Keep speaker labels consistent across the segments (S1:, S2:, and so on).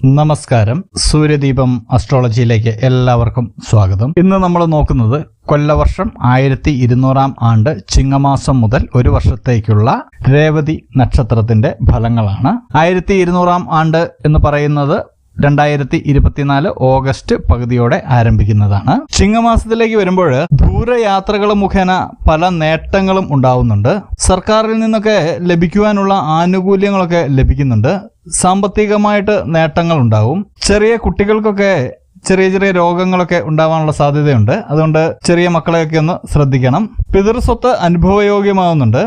S1: നമസ്കാരം. സൂര്യദീപം അസ്ട്രോളജിയിലേക്ക് എല്ലാവർക്കും സ്വാഗതം. ഇന്ന് നമ്മൾ നോക്കുന്നത് കൊല്ലവർഷം 1200 ആണ്ട് ചിങ്ങമാസം മുതൽ ഒരു വർഷത്തേക്കുള്ള രേവതി നക്ഷത്രത്തിന്റെ ഫലങ്ങളാണ്. 1200 ആണ്ട് എന്ന് പറയുന്നത് 2024 ഓഗസ്റ്റ് പകുതിയോടെ ആരംഭിക്കുന്നതാണ്. ചിങ്ങമാസത്തിലേക്ക് വരുമ്പോൾ ദൂരയാത്രകൾ മുഖേന പല നേട്ടങ്ങളും ഉണ്ടാവുന്നുണ്ട്. സർക്കാരിൽ നിന്നൊക്കെ ലഭിക്കുവാനുള്ള ആനുകൂല്യങ്ങളൊക്കെ ലഭിക്കുന്നുണ്ട്. സാമ്പത്തികമായിട്ട് നേട്ടങ്ങൾ ഉണ്ടാവും. ചെറിയ കുട്ടികൾക്കൊക്കെ ചെറിയ രോഗങ്ങളൊക്കെ ഉണ്ടാവാനുള്ള സാധ്യതയുണ്ട്. അതുകൊണ്ട് ചെറിയ മക്കളെയൊക്കെ ഒന്ന് ശ്രദ്ധിക്കണം. പിതൃസ്വത്ത് അനുഭവയോഗ്യമാവുന്നുണ്ട്.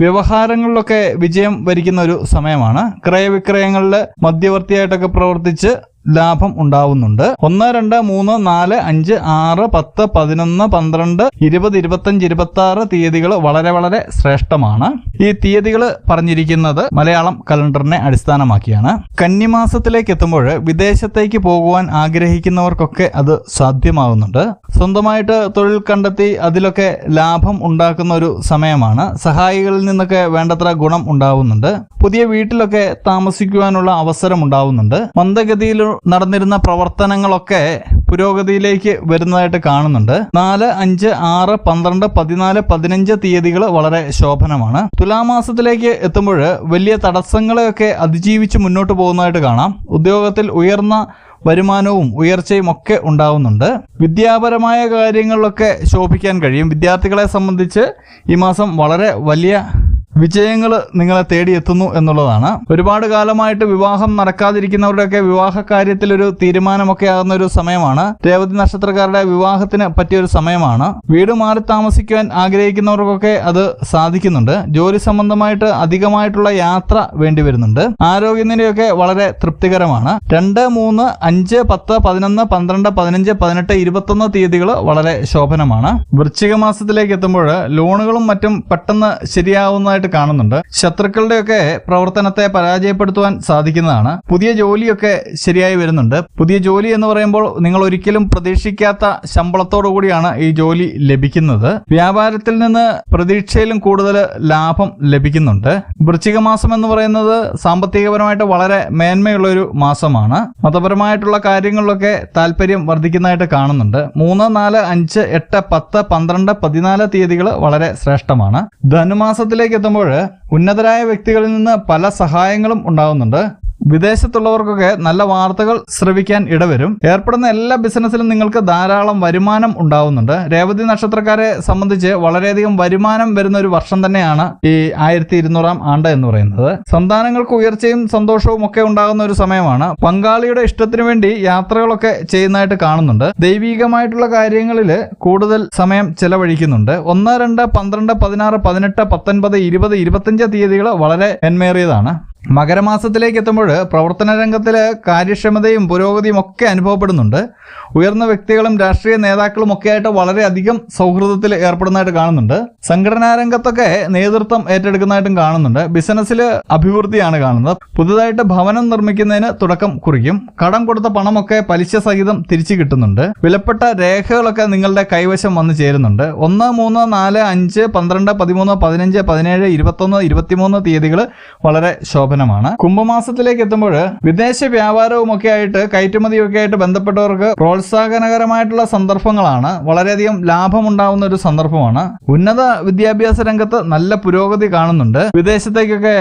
S1: വ്യവഹാരങ്ങളിലൊക്കെ വിജയം വരിക്കുന്ന ഒരു സമയമാണ്. ക്രയവിക്രയങ്ങളിൽ മധ്യവർത്തിയായിട്ടൊക്കെ പ്രവർത്തിച്ച് ലാഭം ഉണ്ടാവുന്നുണ്ട്. 1, 2, 3, 4, 5, 6, 10, 11, 12, 20, 25, 26 തീയതികൾ വളരെ ശ്രേഷ്ഠമാണ്. ഈ തീയതികൾ പറഞ്ഞിരിക്കുന്നത് മലയാളം കലണ്ടറിനെ അടിസ്ഥാനമാക്കിയാണ്. കന്നിമാസത്തിലേക്ക് എത്തുമ്പോൾ വിദേശത്തേക്ക് പോകുവാൻ ആഗ്രഹിക്കുന്നവർക്കൊക്കെ അത് സാധ്യമാകുന്നുണ്ട്. സ്വന്തമായിട്ട് തൊഴിൽ കണ്ടെത്തി അതിലൊക്കെ ലാഭം ഉണ്ടാക്കുന്ന ഒരു സമയമാണ്. സഹായികളിൽ നിന്നൊക്കെ വേണ്ടത്ര ഗുണം ഉണ്ടാവുന്നുണ്ട്. പുതിയ വീട്ടിലൊക്കെ താമസിക്കുവാനുള്ള അവസരം ഉണ്ടാവുന്നുണ്ട്. മന്ദഗതിയിൽ നടന്നിരുന്ന പ്രവർത്തനങ്ങളൊക്കെ പുരോഗതിയിലേക്ക് വരുന്നതായിട്ട് കാണുന്നുണ്ട്. 4, 5, 6, 12, 14, 15 തീയതികൾ വളരെ ശോഭനമാണ്. തുലാമാസത്തിലേക്ക് എത്തുമ്പോൾ വലിയ തടസ്സങ്ങളെയൊക്കെ അതിജീവിച്ച് മുന്നോട്ട് പോകുന്നതായിട്ട് കാണാം. ഉദ്യോഗത്തിൽ ഉയർന്ന വരുമാനവും ഉയർച്ചയും ഒക്കെ ഉണ്ടാവുന്നുണ്ട്. വിദ്യാപരമായ കാര്യങ്ങളിലൊക്കെ ശോഭിക്കാൻ കഴിയും. വിദ്യാർത്ഥികളെ സംബന്ധിച്ച് ഈ മാസം വളരെ വലിയ വിജയങ്ങൾ നിങ്ങളെ തേടിയെത്തുന്നു എന്നുള്ളതാണ്. ഒരുപാട് കാലമായിട്ട് വിവാഹം നടക്കാതിരിക്കുന്നവരുടെയൊക്കെ വിവാഹ കാര്യത്തിൽ ഒരു തീരുമാനമൊക്കെ ആകുന്ന ഒരു സമയമാണ്. രേവതി നക്ഷത്രക്കാരുടെ വിവാഹത്തിന് പറ്റിയൊരു സമയമാണ്. വീട് മാറി താമസിക്കുവാൻ ആഗ്രഹിക്കുന്നവർക്കൊക്കെ അത് സാധിക്കുന്നുണ്ട്. ജോലി സംബന്ധമായിട്ട് അധികമായിട്ടുള്ള യാത്ര വേണ്ടി വരുന്നുണ്ട്. ആരോഗ്യനിലയൊക്കെ വളരെ തൃപ്തികരമാണ്. 2, 3, 5, 10, 11, 12, 15, 18, 21 തീയതികൾ വളരെ ശോഭനമാണ്. വൃശ്ചിക മാസത്തിലേക്ക് എത്തുമ്പോൾ ലോണുകളും മറ്റും പെട്ടെന്ന് ശരിയാവുന്നതായിട്ട് കാണുന്നുണ്ട്. ശത്രുക്കളുടെയൊക്കെ പ്രവർത്തനത്തെ പരാജയപ്പെടുത്തുവാൻ സാധിക്കുന്നതാണ്. പുതിയ ജോലിയൊക്കെ ശരിയായി വരുന്നുണ്ട്. പുതിയ ജോലി എന്ന് പറയുമ്പോൾ നിങ്ങൾ ഒരിക്കലും പ്രതീക്ഷിക്കാത്ത ശമ്പളത്തോടു കൂടിയാണ് ഈ ജോലി ലഭിക്കുന്നത്. വ്യാപാരത്തിൽ നിന്ന് പ്രതീക്ഷയിലും കൂടുതൽ ലാഭം ലഭിക്കുന്നുണ്ട്. വൃശ്ചിക മാസം എന്ന് പറയുന്നത് സാമ്പത്തികപരമായിട്ട് വളരെ മേന്മയുള്ള ഒരു മാസമാണ്. മതപരമായിട്ടുള്ള കാര്യങ്ങളിലൊക്കെ താല്പര്യം വർദ്ധിക്കുന്നതായിട്ട് കാണുന്നുണ്ട്. 3, 4, 5, 8, 10, 12, 14 തീയതികൾ വളരെ ശ്രേഷ്ഠമാണ്. ധനുമാസത്തിലേക്ക് എത്തുമ്പോൾ ഉന്നതരായ വ്യക്തികളിൽ നിന്ന് പല സഹായങ്ങളും ഉണ്ടാകുന്നുണ്ട്. വിദേശത്തുള്ളവർക്കൊക്കെ നല്ല വാർത്തകൾ ശ്രവിക്കാൻ ഇടവരും. ഏർപ്പെടുന്ന എല്ലാ ബിസിനസ്സിലും നിങ്ങൾക്ക് ധാരാളം വരുമാനം ഉണ്ടാവുന്നുണ്ട്. രേവതി നക്ഷത്രക്കാരെ സംബന്ധിച്ച് വളരെയധികം വരുമാനം വരുന്ന ഒരു വർഷം തന്നെയാണ് ഈ 1200 ആണ്ട് എന്ന് പറയുന്നത്. സന്താനങ്ങൾക്ക് ഉയർച്ചയും സന്തോഷവും ഒക്കെ ഉണ്ടാകുന്ന ഒരു സമയമാണ്. പങ്കാളിയുടെ ഇഷ്ടത്തിന് വേണ്ടി യാത്രകളൊക്കെ ചെയ്യുന്നതായിട്ട് കാണുന്നുണ്ട്. ദൈവികമായിട്ടുള്ള കാര്യങ്ങളിൽ കൂടുതൽ സമയം ചെലവഴിക്കുന്നുണ്ട്. 1, 2, 12, 16, 18, 19, 20, 25 തീയതികൾ വളരെ എന്മേറിയതാണ്. മകരമാസത്തിലേക്ക് എത്തുമ്പോൾ പ്രവർത്തന രംഗത്തില് കാര്യക്ഷമതയും പുരോഗതിയും ഒക്കെ അനുഭവപ്പെടുന്നുണ്ട്. ഉയർന്ന വ്യക്തികളും രാഷ്ട്രീയ നേതാക്കളും ഒക്കെ ആയിട്ട് വളരെയധികം സൗഹൃദത്തിൽ ഏർപ്പെടുന്നതായിട്ട് കാണുന്നുണ്ട്. സംഘടനാ രംഗത്തൊക്കെ നേതൃത്വം ഏറ്റെടുക്കുന്നതായിട്ടും കാണുന്നുണ്ട്. ബിസിനസ്സിൽ അഭിവൃദ്ധിയാണ് കാണുന്നത്. പുതുതായിട്ട് ഭവനം നിർമ്മിക്കുന്നതിന് തുടക്കം കുറിക്കും. കടം കൊടുത്ത പണമൊക്കെ പലിശ സഹിതം തിരിച്ചു കിട്ടുന്നുണ്ട്. വിലപ്പെട്ട രേഖകളൊക്കെ നിങ്ങളുടെ കൈവശം വന്നു ചേരുന്നുണ്ട്. 1, 3, 4, 5, 12, 13, 15, 17, 21, 23 തീയതികൾ വളരെ ശോഭനമാണ്. കുംഭമാസത്തിലേക്ക് എത്തുമ്പോൾ വിദേശ വ്യാപാരവും ഒക്കെ ആയിട്ട് കയറ്റുമതിയൊക്കെ ആയിട്ട് ബന്ധപ്പെട്ടവർക്ക് പ്രോത്സാഹനകരമായിട്ടുള്ള സന്ദർഭങ്ങളാണ്. വളരെയധികം ലാഭമുണ്ടാവുന്ന ഒരു സന്ദർഭമാണ്. ഉന്നത വിദ്യാഭ്യാസ രംഗത്ത് നല്ല പുരോഗതി കാണുന്നുണ്ട്. വിദേശത്തേക്കൊക്കെ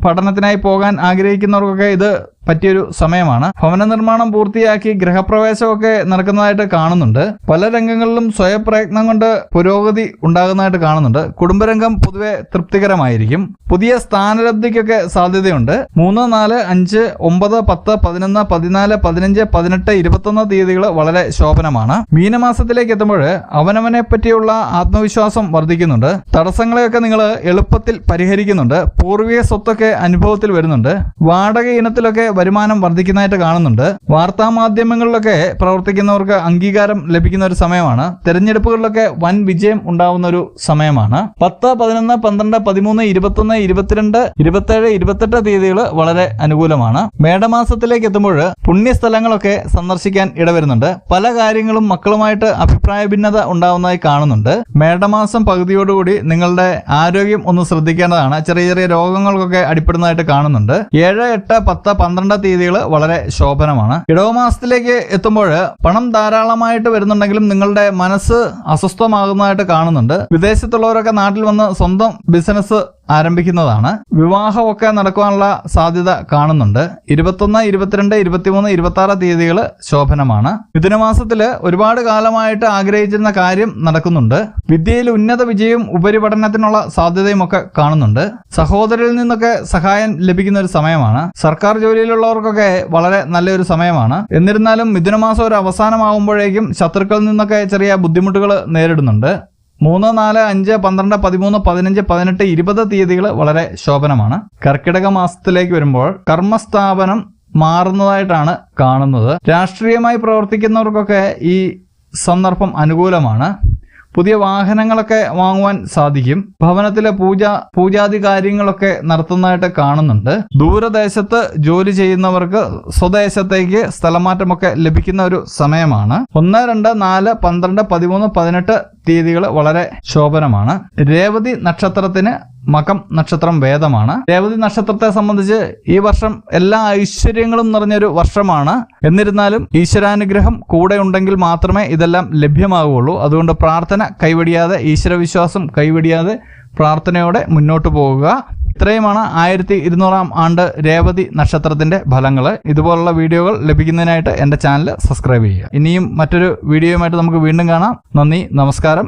S1: പഠനത്തിനായി പോകാൻ ആഗ്രഹിക്കുന്നവർക്കൊക്കെ ഇത് പറ്റിയൊരു സമയമാണ്. ഭവന നിർമ്മാണം പൂർത്തിയാക്കി ഗൃഹപ്രവേശമൊക്കെ നടക്കുന്നതായിട്ട് കാണുന്നുണ്ട്. പല രംഗങ്ങളിലും സ്വയപ്രയത്നം കൊണ്ട് പുരോഗതി ഉണ്ടാകുന്നതായിട്ട് കാണുന്നുണ്ട്. കുടുംബരംഗം പൊതുവെ തൃപ്തികരമായിരിക്കും. പുതിയ സ്ഥാനലബ്ധിക്കൊക്കെ സാധ്യതയുണ്ട്. 3, 4, 5, 9, 10, 11, 14, 15, 18, 21 തീയതികൾ വളരെ ശോഭനമാണ്. മീനമാസത്തിലേക്ക് എത്തുമ്പോൾ അവനവനെ പറ്റിയുള്ള ആത്മവിശ്വാസം വർദ്ധിക്കുന്നുണ്ട്. തടസ്സങ്ങളെയൊക്കെ നിങ്ങൾ എളുപ്പത്തിൽ പരിഹരിക്കുന്നുണ്ട്. പൂർവിക സ്വത്തൊക്കെ അനുഭവത്തിൽ വരുന്നുണ്ട്. വാടക ഇനത്തിലൊക്കെ വരുമാനം വർദ്ധിക്കുന്നതായിട്ട് കാണുന്നുണ്ട്. വാർത്താ മാധ്യമങ്ങളിലൊക്കെ പ്രവർത്തിക്കുന്നവർക്ക് അംഗീകാരം ലഭിക്കുന്ന ഒരു സമയമാണ്. തെരഞ്ഞെടുപ്പുകളിലൊക്കെ വൻ വിജയം ഉണ്ടാവുന്ന ഒരു സമയമാണ്. 10, 11, 12, 13, 21, 22, 27, 28 തീയതികൾ വളരെ അനുകൂലമാണ്. മേടമാസത്തിലേക്ക് എത്തുമ്പോൾ പുണ്യസ്ഥലങ്ങളൊക്കെ സന്ദർശിക്കാൻ ഇടവരുന്നുണ്ട്. പല കാര്യങ്ങളും മക്കളുമായിട്ട് അഭിപ്രായ ഭിന്നത ഉണ്ടാവുന്നതായി കാണുന്നുണ്ട്. മേടമാസം പകുതിയോടുകൂടി നിങ്ങളുടെ ആരോഗ്യം ഒന്ന് ശ്രദ്ധിക്കേണ്ടതാണ്. ചെറിയ രോഗങ്ങൾക്കൊക്കെ അടിപ്പെടുന്നതായിട്ട് കാണുന്നുണ്ട്. 7, 8, 10, 12 തീയതികൾ വളരെ ശോഭനമാണ്. ഇടവമാസത്തിലേക്ക് എത്തുമ്പോൾ പണം ധാരാളമായിട്ട് വരുന്നുണ്ടെങ്കിലും നിങ്ങളുടെ മനസ്സ് അസ്വസ്ഥമാകുന്നതായിട്ട് കാണുന്നുണ്ട്. വിദേശത്തുള്ളവരൊക്കെ നാട്ടിൽ വന്ന് സ്വന്തം ബിസിനസ് ആരംഭിക്കുന്നതാണ്. വിവാഹമൊക്കെ നടക്കുവാനുള്ള സാധ്യത കാണുന്നുണ്ട്. 21, 22, 23, 26 തീയതികൾ ശോഭനമാണ്. മിഥുനമാസത്തില് ഒരുപാട് കാലമായിട്ട് ആഗ്രഹിച്ചിരുന്ന കാര്യം നടക്കുന്നുണ്ട്. വിദ്യയിൽ ഉന്നത വിജയവും ഉപരിപഠനത്തിനുള്ള സാധ്യതയും ഒക്കെ കാണുന്നുണ്ട്. സഹോദരിൽ നിന്നൊക്കെ സഹായം ലഭിക്കുന്ന ഒരു സമയമാണ്. സർക്കാർ ജോലിയിലുള്ളവർക്കൊക്കെ വളരെ നല്ലൊരു സമയമാണ്. എന്നിരുന്നാലും മിഥുനമാസം ഒരു അവസാനമാകുമ്പോഴേക്കും ശത്രുക്കളിൽ നിന്നൊക്കെ ചെറിയ ബുദ്ധിമുട്ടുകൾ നേരിടുന്നുണ്ട്. 3, 4, 5, 12, 13, 15, 18, 20 തീയതികൾ വളരെ ശോഭനമാണ്. കർക്കിടക മാസത്തിലേക്ക് വരുമ്പോൾ കർമ്മസ്ഥാപനം മാറുന്നതായിട്ടാണ് കാണുന്നത്. രാഷ്ട്രീയമായി പ്രവർത്തിക്കുന്നവർക്കൊക്കെ ഈ സന്ദർഭം അനുകൂലമാണ്. പുതിയ വാഹനങ്ങളൊക്കെ വാങ്ങുവാൻ സാധിക്കും. ഭവനത്തിലെ പൂജാതി കാര്യങ്ങളൊക്കെ നടത്തുന്നതായിട്ട് കാണുന്നുണ്ട്. ദൂരദേശത്ത് ജോലി ചെയ്യുന്നവർക്ക് സ്വദേശത്തേക്ക് സ്ഥലമാറ്റമൊക്കെ ലഭിക്കുന്ന ഒരു സമയമാണ്. 1, 2, 4, 12, 13, 18 തീയതികൾ വളരെ ശോഭനമാണ്. രേവതി നക്ഷത്രത്തിന് മകം നക്ഷത്രം വേദമാണ്. രേവതി നക്ഷത്രത്തെ സംബന്ധിച്ച് ഈ വർഷം എല്ലാ ഐശ്വര്യങ്ങളും നിറഞ്ഞൊരു വർഷമാണ്. എന്നിരുന്നാലും ഈശ്വരാനുഗ്രഹം കൂടെ ഉണ്ടെങ്കിൽ മാത്രമേ ഇതെല്ലാം ലഭ്യമാകുള്ളൂ. അതുകൊണ്ട് പ്രാർത്ഥന കൈവെടിയാതെ, ഈശ്വരവിശ്വാസം കൈവെടിയാതെ പ്രാർത്ഥനയോടെ മുന്നോട്ട് പോകുക. ഇത്രയുമാണ് 1200 ആണ്ട് രേവതി നക്ഷത്രത്തിന്റെ ഫലങ്ങൾ. ഇതുപോലുള്ള വീഡിയോകൾ ലഭിക്കുന്നതിനായിട്ട് എൻ്റെ ചാനൽ സബ്സ്ക്രൈബ് ചെയ്യുക. ഇനിയും മറ്റൊരു വീഡിയോയുമായിട്ട് നമുക്ക് വീണ്ടും കാണാം. നന്ദി, നമസ്കാരം.